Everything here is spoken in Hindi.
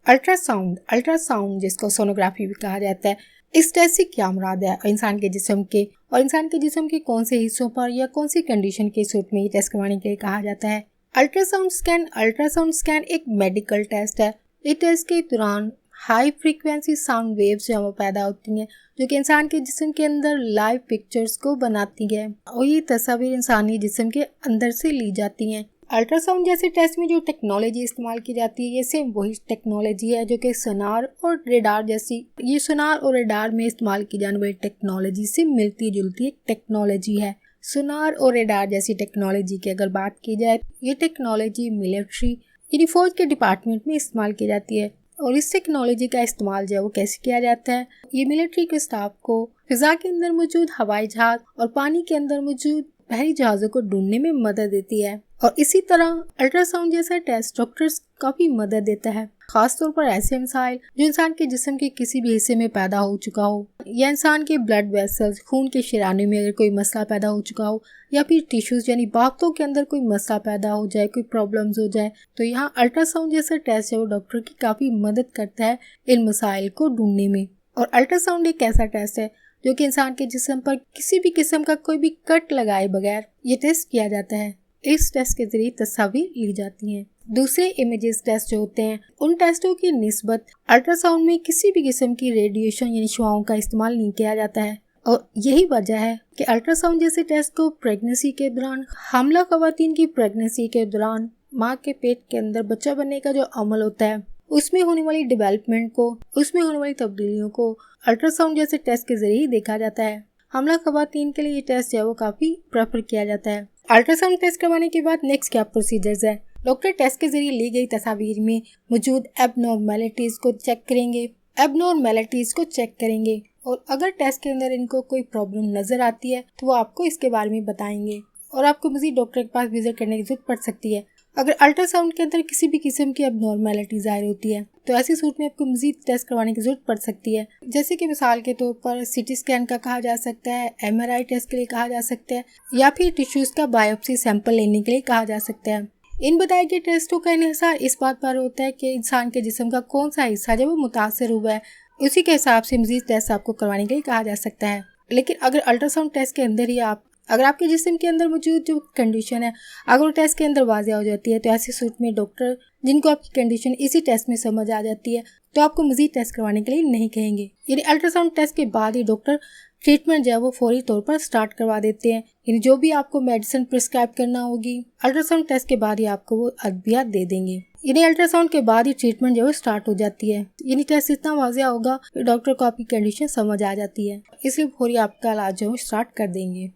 अल्ट्रासाउंड जिसको सोनोग्राफी भी कहा जाता है, इस टेस्ट से क्या मुराद है? इंसान के जिस्म के कौन से हिस्सों पर या कौन सी कंडीशन के सूरत में ये टेस्ट करवाने के लिए कहा जाता है? अल्ट्रासाउंड स्कैन एक मेडिकल टेस्ट है। इस टेस्ट के दौरान हाई फ्रीक्वेंसी साउंड वेव्स जो पैदा होती हैं, जो कि इंसान के जिस्म के अंदर लाइव पिक्चर्स को बनाती है और ये तस्वीर इंसानी जिस्म के अंदर से ली जाती हैं। अल्ट्रासाउंड जैसे टेस्ट में जो टेक्नोलॉजी इस्तेमाल की जाती है, ये सेम वही टेक्नोलॉजी है जो कि सोनार और रेडार में इस्तेमाल की जाने वाली टेक्नोलॉजी से मिलती जुलती एक टेक्नोलॉजी है। सोनार और रेडार जैसी टेक्नोलॉजी की अगर बात की जाए, ये टेक्नोलॉजी मिलिट्री यानी फौज के डिपार्टमेंट में इस्तेमाल की जाती है। और इस टेक्नोलॉजी का इस्तेमाल जो है वो कैसे किया जाता है? ये मिलिट्री के स्टाफ को फिजा के अंदर मौजूद हवाई जहाज और पानी के अंदर मौजूद बहरी जहाज़ों को ढूंढने में मदद देती है। और इसी तरह अल्ट्रासाउंड जैसा टेस्ट डॉक्टर्स का भी मदद देता है, खासतौर पर ऐसे मसाइल जो इंसान के जिस्म के किसी भी हिस्से में पैदा हो चुका हो, या इंसान के ब्लड वेसल्स खून के शराने में अगर कोई मसला पैदा हो चुका हो, या फिर टिश्यूज यानी बातों के अंदर कोई मसला पैदा हो जाए, कोई प्रॉब्लम्स हो जाए, तो यहाँ अल्ट्रासाउंड जैसा टेस्ट है वो डॉक्टर की काफ़ी मदद करता है इन मसाइल को ढूंढने में। और अल्ट्रासाउंड एक ऐसा टेस्ट है जो कि इंसान के जिस्म पर किसी भी किस्म का कोई भी कट लगाए बगैर ये टेस्ट किया जाता है। इस टेस्ट के जरिए तस्वीर ली जाती हैं। दूसरे इमेजेस टेस्ट जो होते हैं, उन टेस्टों की निस्बत अल्ट्रासाउंड में किसी भी किस्म की रेडिएशन यानी शुआओं का इस्तेमाल नहीं किया जाता है। और यही वजह है कि अल्ट्रासाउंड जैसे टेस्ट को प्रेगनेंसी के दौरान, हामला खवातीन की प्रेगनेंसी के दौरान माँ के पेट के अंदर बच्चा बनने का जो अमल होता है, उसमें होने वाली डेवलपमेंट को, उसमें होने वाली तब्दीलियों को अल्ट्रासाउंड जैसे टेस्ट के जरिए देखा जाता है। हामला खवातीन के लिए ये टेस्ट जो है वो काफ़ी प्रेफर किया जाता है। अल्ट्रासाउंड टेस्ट करवाने के बाद नेक्स्ट क्या प्रोसीजर्स है? डॉक्टर टेस्ट के जरिए ली गई तस्वीर में मौजूद एबनॉर्मेलिटीज़ को चेक करेंगे और अगर टेस्ट के अंदर इनको कोई प्रॉब्लम नज़र आती है तो वो आपको इसके बारे में बताएंगे और आपको मज़ीद डॉक्टर के पास विजिट करने की जरूरत पड़ सकती है। अगर अल्ट्रासाउंड के अंदर किसी भी किस्म की एबनॉर्मेलिटी ज़ाहिर होती है तो ऐसी सूरत में आपको मज़ीद टेस्ट करवाने की जरूरत पड़ सकती है, जैसे कि मिसाल के तौर पर सीटी स्कैन का कहा जा सकता है, MRI टेस्ट के लिए कहा जा सकता है, या फिर टिश्यूज़ का बायोप्सी सैंपल लेने के लिए कहा जा सकता है। इन बताए गए टेस्टों का इन्हिसार इस बात पर होता है कि इंसान के जिस्म का कौन सा हिस्सा जब वो मुतासर हुआ है, उसी के हिसाब से मज़ीद टेस्ट आपको करवाने के लिए कहा जा सकता है। लेकिन अगर अल्ट्रासाउंड टेस्ट के अंदर ही अगर आपके जिस्म के अंदर मौजूद जो कंडीशन है अगर वो टेस्ट के अंदर वाज़ेह हो जाती है, तो ऐसी सूरत में डॉक्टर जिनको आपकी कंडीशन इसी टेस्ट में समझ आ जाती है तो आपको मज़ीद टेस्ट करवाने के लिए नहीं कहेंगे। यानी अल्ट्रासाउंड टेस्ट के बाद ही डॉक्टर ट्रीटमेंट जो है वो फौरी तौर पर स्टार्ट करवा देते हैं। यानी जो भी आपको मेडिसिन प्रिस्क्राइब करना होगी अल्ट्रासाउंड टेस्ट के बाद ही आपको वो अद्वियात दे देंगे। यानी अल्ट्रासाउंड के बाद ही ट्रीटमेंट जो है स्टार्ट हो जाती है। यानी टेस्ट इतना वाज़ेह होगा कि डॉक्टर को आपकी कंडीशन समझ आ जाती है, इसलिए फौरी आपका इलाज जो है स्टार्ट कर देंगे।